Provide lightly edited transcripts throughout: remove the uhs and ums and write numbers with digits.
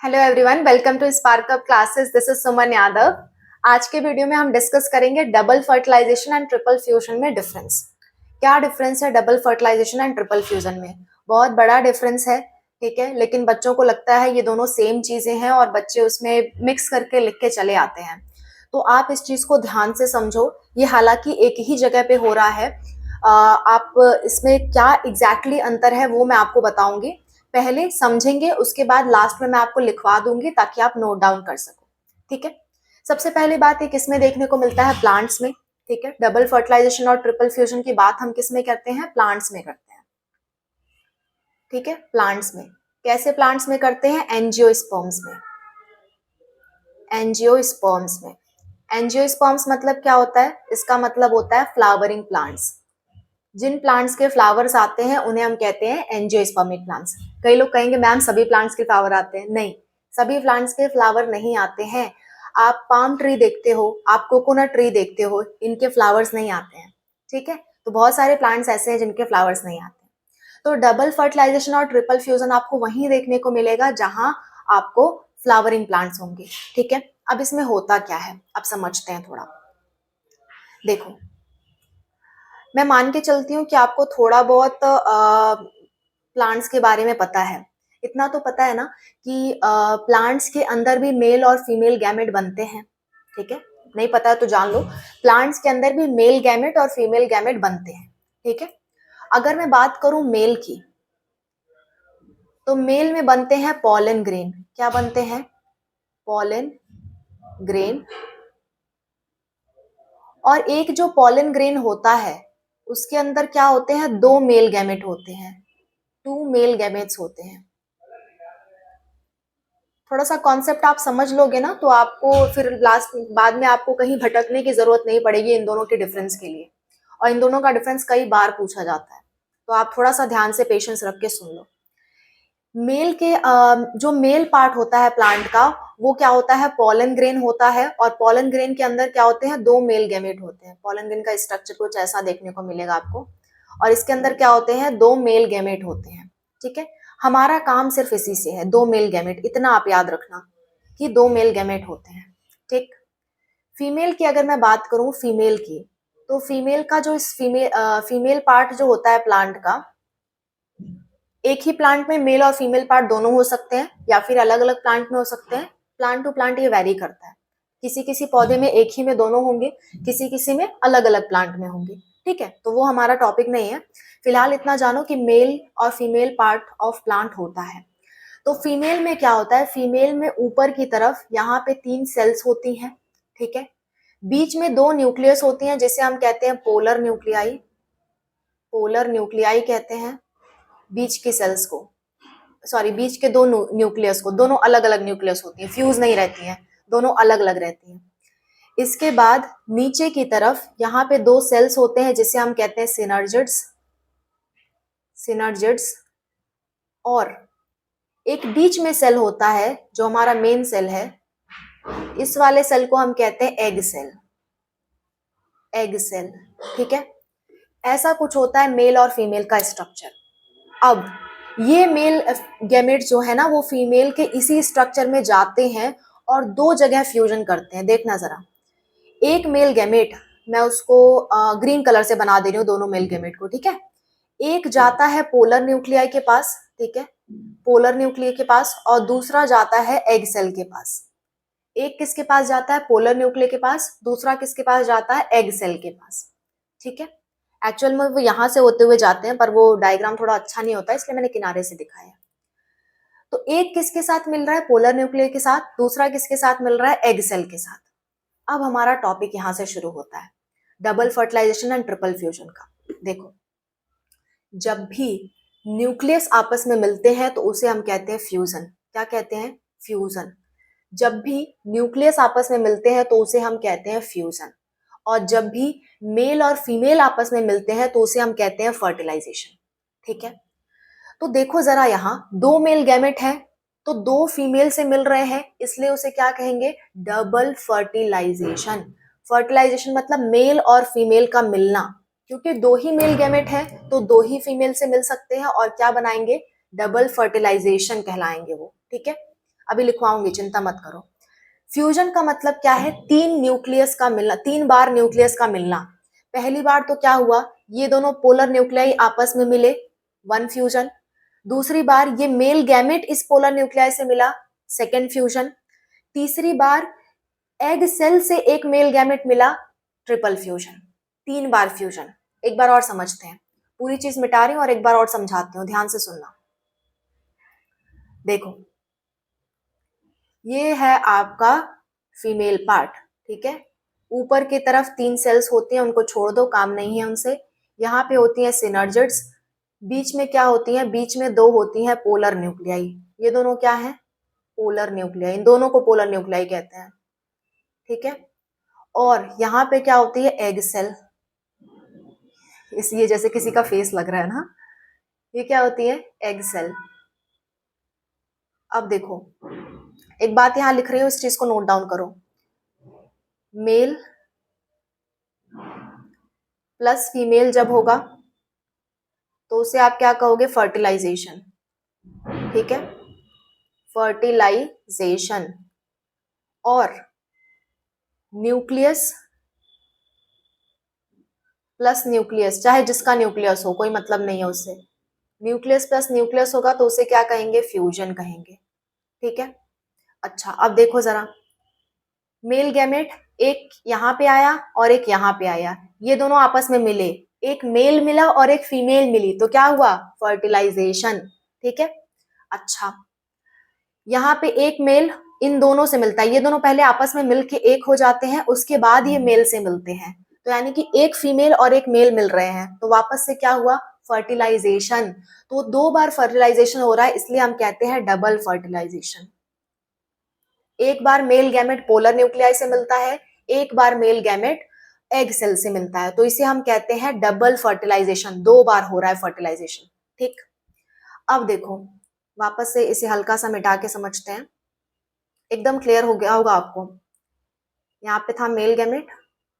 Hello everyone, welcome to Spark Up Classes. This is Suman Yadav. आज के video में हम डिस्कस करेंगे double fertilisation and triple fusion में डिफरेंस। क्या डिफरेंस है double fertilisation and triple fusion में? बहुत बड़ा डिफरेंस है, ठीक है, लेकिन बच्चों को लगता है ये दोनों सेम चीजें हैं और बच्चे उसमें मिक्स करके लिख के चले आते हैं। तो आप इस चीज को ध्यान से समझो। ये हालांकि एक ही जगह पे हो रहा है। आप इसमें क्या एग्जैक्टली अंतर है वो मैं आपको बताऊंगी। पहले समझेंगे, उसके बाद लास्ट में मैं आपको लिखवा दूंगी ताकि आप नोट डाउन कर सको। ठीक है। सबसे पहली बात ये किसमें देखने को मिलता है? प्लांट्स में। ठीक है। डबल फर्टिलाइजेशन और ट्रिपल फ्यूजन की बात हम किस में करते हैं? प्लांट्स में करते हैं। ठीक है, प्लांट्स में। कैसे प्लांट्स में करते हैं? एंजियोस्पर्म्स में। एंजियोस्पर्म्स में। एंजियोस्पर्म्स मतलब क्या होता है? इसका मतलब होता है फ्लावरिंग प्लांट्स। जिन प्लांट्स के फ्लावर्स आते हैं उन्हें हम कहते हैं एंजियोस्पर्मिक प्लांट्स। कई लोग कहेंगे मैम सभी प्लांट्स के फ्लावर आते हैं। नहीं, सभी प्लांट्स के फ्लावर नहीं आते हैं। आप पाम ट्री देखते हो, आप कोकोनट ट्री देखते हो, इनके फ्लावर्स नहीं आते हैं। ठीक है। तो बहुत सारे प्लांट्स ऐसे हैं जिनके फ्लावर्स नहीं आते हैं। तो डबल फर्टिलाइजेशन और ट्रिपल फ्यूजन आपको वहीं देखने को मिलेगा जहां आपको फ्लावरिंग प्लांट्स होंगे। ठीक है। अब इसमें होता क्या है, अब समझते हैं थोड़ा। देखो, मैं मान के चलती हूँ कि आपको थोड़ा बहुत प्लांट्स के बारे में पता है। इतना तो पता है ना कि प्लांट्स के अंदर भी मेल और फीमेल गैमेट बनते हैं। ठीक है। नहीं पता है तो जान लो, प्लांट्स के अंदर भी मेल गैमेट और फीमेल गैमेट बनते हैं। ठीक है। अगर मैं बात करूं मेल की, तो मेल में बनते हैं पॉलन ग्रेन। क्या बनते हैं? Pollen grain. और एक जो पॉलन ग्रेन होता है उसके अंदर क्या होते हैं? दो मेल गैमेट होते हैं। टू मेल गैमेट्स होते हैं। थोड़ा सा कॉन्सेप्ट आप समझ लोगे ना तो आपको फिर लास्ट बाद में आपको कहीं भटकने की जरूरत नहीं पड़ेगी इन दोनों के डिफरेंस के लिए। और इन दोनों का डिफरेंस कई बार पूछा जाता है, तो आप थोड़ा सा ध्यान से पेशेंस रख के सुन लो। मेल के जो मेल पार्ट होता है प्लांट का, वो क्या होता है? पॉलन ग्रेन होता है। और पॉलन ग्रेन के अंदर क्या होते हैं? दो मेल गैमेट होते हैं। पॉलन ग्रेन का स्ट्रक्चर कुछ ऐसा देखने को मिलेगा आपको। और इसके अंदर क्या होते हैं? दो मेल गैमेट होते हैं। ठीक है। हमारा काम सिर्फ इसी से है, दो मेल गैमेट। इतना आप याद रखना कि दो मेल गैमेट होते हैं। ठीक। फीमेल की अगर मैं बात करूं, फीमेल की, तो फीमेल का जो फीमेल पार्ट जो होता है प्लांट का, एक ही प्लांट में मेल और फीमेल पार्ट दोनों हो सकते हैं या फिर अलग अलग प्लांट में हो सकते हैं। प्लांट टू प्लांट ये वैरी करता है। किसी किसी पौधे में एक ही में दोनों होंगे, किसी किसी में अलग अलग प्लांट में होंगे। ठीक है, तो वो हमारा टॉपिक नहीं है। फिलहाल इतना जानो कि मेल और फीमेल पार्ट ऑफ प्लांट होता है। तो फीमेल में क्या होता है? फीमेल में ऊपर की तरफ यहाँ पे 3 सेल्स होती हैं। ठीक है। बीच में 2 न्यूक्लियस होती हैं जिसे हम कहते हैं पोलर न्यूक्लियाई। पोलर न्यूक्लियाई कहते हैं बीच की सेल्स को। सॉरी, बीच के 2 न्यूक्लियस को। दोनों अलग अलग न्यूक्लियस होती हैं, फ्यूज नहीं रहती हैं, दोनों अलग अलग रहती हैं। इसके बाद नीचे की तरफ यहाँ पे 2 सेल्स होते हैं जिसे हम कहते हैं सिनर्जिड्स। सिनर्जिड्स। और एक बीच में सेल होता है जो हमारा मेन सेल है। इस वाले सेल को हम कहते हैं एग सेल। Egg cell. ठीक है। ऐसा कुछ होता है मेल और फीमेल का स्ट्रक्चर। अब ये मेल गैमेट जो है ना, वो फीमेल के इसी स्ट्रक्चर में जाते हैं और 2 जगह फ्यूजन करते हैं। देखना जरा, एक मेल गैमेट, मैं उसको ग्रीन कलर से बना दे रही हूँ दोनों मेल गैमेट को। ठीक है। एक जाता है पोलर न्यूक्लियाई के पास। ठीक है, पोलर न्यूक्लियाई के पास। और दूसरा जाता है एग सेल के पास। एक किसके पास जाता है? पोलर न्यूक्लियस के पास। दूसरा किसके पास जाता है? एग सेल के पास। ठीक है। एक्चुअल में वो यहां से होते हुए जाते हैं, पर वो डायग्राम थोड़ा अच्छा नहीं होता, इसलिए मैंने किनारे से दिखाया। तो एक किसके साथ मिल रहा है? पोलर न्यूक्लियस के साथ। दूसरा किसके साथ मिल रहा है? एग सेल के साथ। अब हमारा टॉपिक यहां से शुरू होता है, double fertilisation and triple fusion का। देखो, जब भी न्यूक्लियस आपस में मिलते हैं तो उसे हम कहते हैं फ्यूजन। क्या कहते हैं? फ्यूजन। जब भी न्यूक्लियस आपस में मिलते हैं तो उसे हम कहते हैं फ्यूजन। और जब भी मेल और फीमेल आपस में मिलते हैं तो उसे हम कहते हैं फर्टिलाइजेशन। ठीक है। तो देखो जरा, यहाँ 2 मेल गैमेट हैं तो 2 फीमेल से मिल रहे हैं, इसलिए उसे क्या कहेंगे? Double fertilization. फर्टिलाइजेशन मतलब मेल और फीमेल का मिलना। क्योंकि 2 ही मेल गैमेट है तो 2 ही फीमेल से मिल सकते हैं और क्या बनाएंगे? डबल फर्टिलाइजेशन कहलाएंगे वो। ठीक है। अभी लिखवाऊंगी, चिंता मत करो। फ्यूजन का मतलब क्या है? तीन न्यूक्लियस का मिलना, 3 बार न्यूक्लियस का मिलना। पहली बार तो क्या हुआ, ये दोनों पोलर न्यूक्लियाई आपस में मिले, 1 फ्यूजन। दूसरी बार ये मेल गैमेट इस पोलर न्यूक्लियाई से मिला, 2nd फ्यूजन। तीसरी बार एग सेल से एक मेल गैमेट मिला, ट्रिपल फ्यूजन। 3 बार फ्यूजन। एक बार और समझते हैं, पूरी चीज मिटा रही हूं और एक बार और समझाती हूँ, ध्यान से सुनना। देखो, ये है आपका फीमेल पार्ट, ठीक है। ऊपर की तरफ 3 सेल्स होती हैं, उनको छोड़ दो, काम नहीं है उनसे। यहाँ पे होती हैं सिनर्जिड्स। बीच में क्या होती हैं? बीच में 2 होती हैं पोलर न्यूक्लियाई। ये दोनों क्या है? Polar nuclei. इन दोनों को पोलर न्यूक्लियाई कहते हैं, ठीक है। और यहाँ पे क्या होती है? Egg cell. इसलिए जैसे किसी का फेस लग रहा है ना, ये क्या होती है? Egg cell. अब देखो, एक बात यहां लिख रही हूं, इस चीज को नोट डाउन करो। मेल प्लस फीमेल जब होगा तो उसे आप क्या कहोगे? फर्टिलाइजेशन, ठीक है, फर्टिलाइजेशन। और न्यूक्लियस प्लस न्यूक्लियस, चाहे जिसका न्यूक्लियस हो, कोई मतलब नहीं है उससे। न्यूक्लियस प्लस न्यूक्लियस होगा तो उसे क्या कहेंगे? फ्यूजन कहेंगे, ठीक है। अच्छा, अब देखो जरा, मेल गैमेट एक यहाँ पे आया और एक यहाँ पे आया, ये दोनों आपस में मिले, एक मेल मिला और एक फीमेल मिली, तो क्या हुआ? फर्टिलाइजेशन, ठीक है। अच्छा, यहाँ पे एक मेल इन दोनों से मिलता है, ये दोनों पहले आपस में मिलके एक हो जाते हैं, उसके बाद ये मेल से मिलते हैं, तो यानी कि एक फीमेल और एक मेल मिल रहे हैं, तो वापस से क्या हुआ? फर्टिलाइजेशन। तो 2 बार फर्टिलाइजेशन हो रहा है, इसलिए हम कहते हैं डबल फर्टिलाइजेशन। एक बार मेल गैमेट पोलर न्यूक्लियाई से मिलता है, एक बार मेल गैमेट एग सेल से मिलता है, तो इसे हम कहते हैं डबल फर्टिलाइजेशन। 2 बार हो रहा है फर्टिलाइजेशन, ठीक। अब देखो, वापस से इसे हल्का सा मिटा के समझते हैं, एकदम क्लियर हो गया होगा आपको। यहाँ पे था मेल गैमेट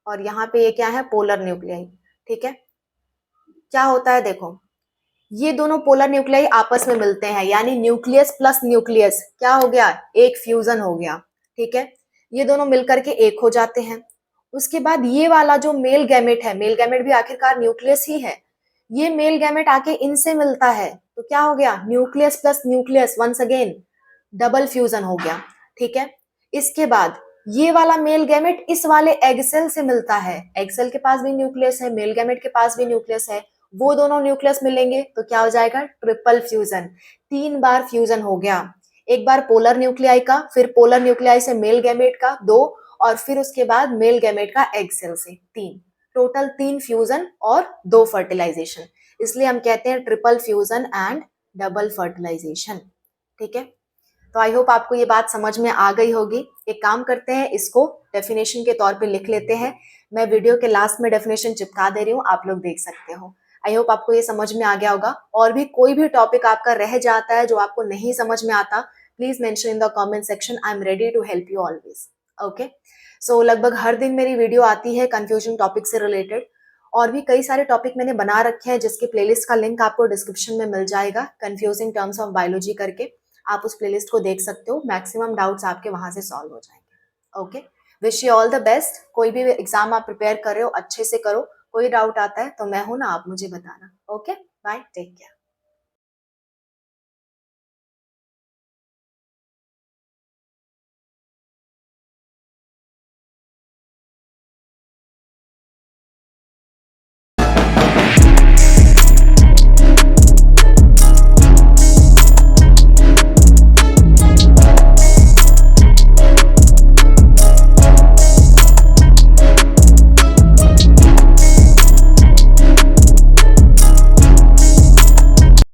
और यहाँ पे ये क्या है? पोलर न्यूक्लियाई, ठीक है। क्या होता है देखो, ये दोनों पोलर न्यूक्लियाई आपस में मिलते हैं, यानी न्यूक्लियस प्लस न्यूक्लियस क्या हो गया? एक फ्यूजन हो गया, ठीक है। ये दोनों मिलकर के एक हो जाते हैं। उसके बाद ये वाला जो मेल गैमेट है, मेल गैमेट भी आखिरकार न्यूक्लियस ही है, ये मेल गैमेट आके इनसे मिलता है, तो क्या हो गया? Nucleus plus nucleus, once again double fusion हो गया, ठीक है। इसके बाद ये वाला मेल गैमेट इस वाले एग सेल से मिलता है, एग सेल के पास भी न्यूक्लियस है, मेल गैमेट के पास भी न्यूक्लियस है, वो दोनों न्यूक्लियस मिलेंगे तो क्या हो जाएगा? Triple fusion. 3 बार फ्यूजन हो गया, एक बार पोलर न्यूक्लियाई का, फिर पोलर न्यूक्लियाई से मेल गैमेट का 2, और फिर उसके बाद मेल गैमेट का एग सेल से 3। टोटल 3 फ्यूजन और 2 फर्टिलाइजेशन, इसलिए हम कहते हैं triple fusion and double fertilization, ठीक है। तो आई होप आपको ये बात समझ में आ गई होगी। एक काम करते हैं, इसको डेफिनेशन के तौर पे लिख लेते हैं। मैं वीडियो के लास्ट में डेफिनेशन चिपका दे रही हूँ, आप लोग देख सकते हो। आई होप आपको ये समझ में आ गया होगा। और भी कोई भी टॉपिक आपका रह जाता है जो आपको नहीं समझ में आता, please mention in the comment section, I am ready to help you always. Okay, so लगभग हर दिन मेरी वीडियो आती है कंफ्यूजन टॉपिक से रिलेटेड, और भी कई सारे टॉपिक मैंने बना रखे हैं जिसके प्लेलिस्ट का लिंक आपको डिस्क्रिप्शन में मिल जाएगा, कंफ्यूजिंग टर्म्स ऑफ बायोलॉजी करके। आप उस प्लेलिस्ट को देख सकते हो, मैक्सिमम डाउट्स आपके वहां से सॉल्व हो जाएंगे। Okay, wish you all the best. कोई भी एग्जाम आप प्रिपेयर कर रहे हो अच्छे से करो, कोई डाउट आता है तो मैं हूं ना, आप मुझे बताना। Okay, bye, take care.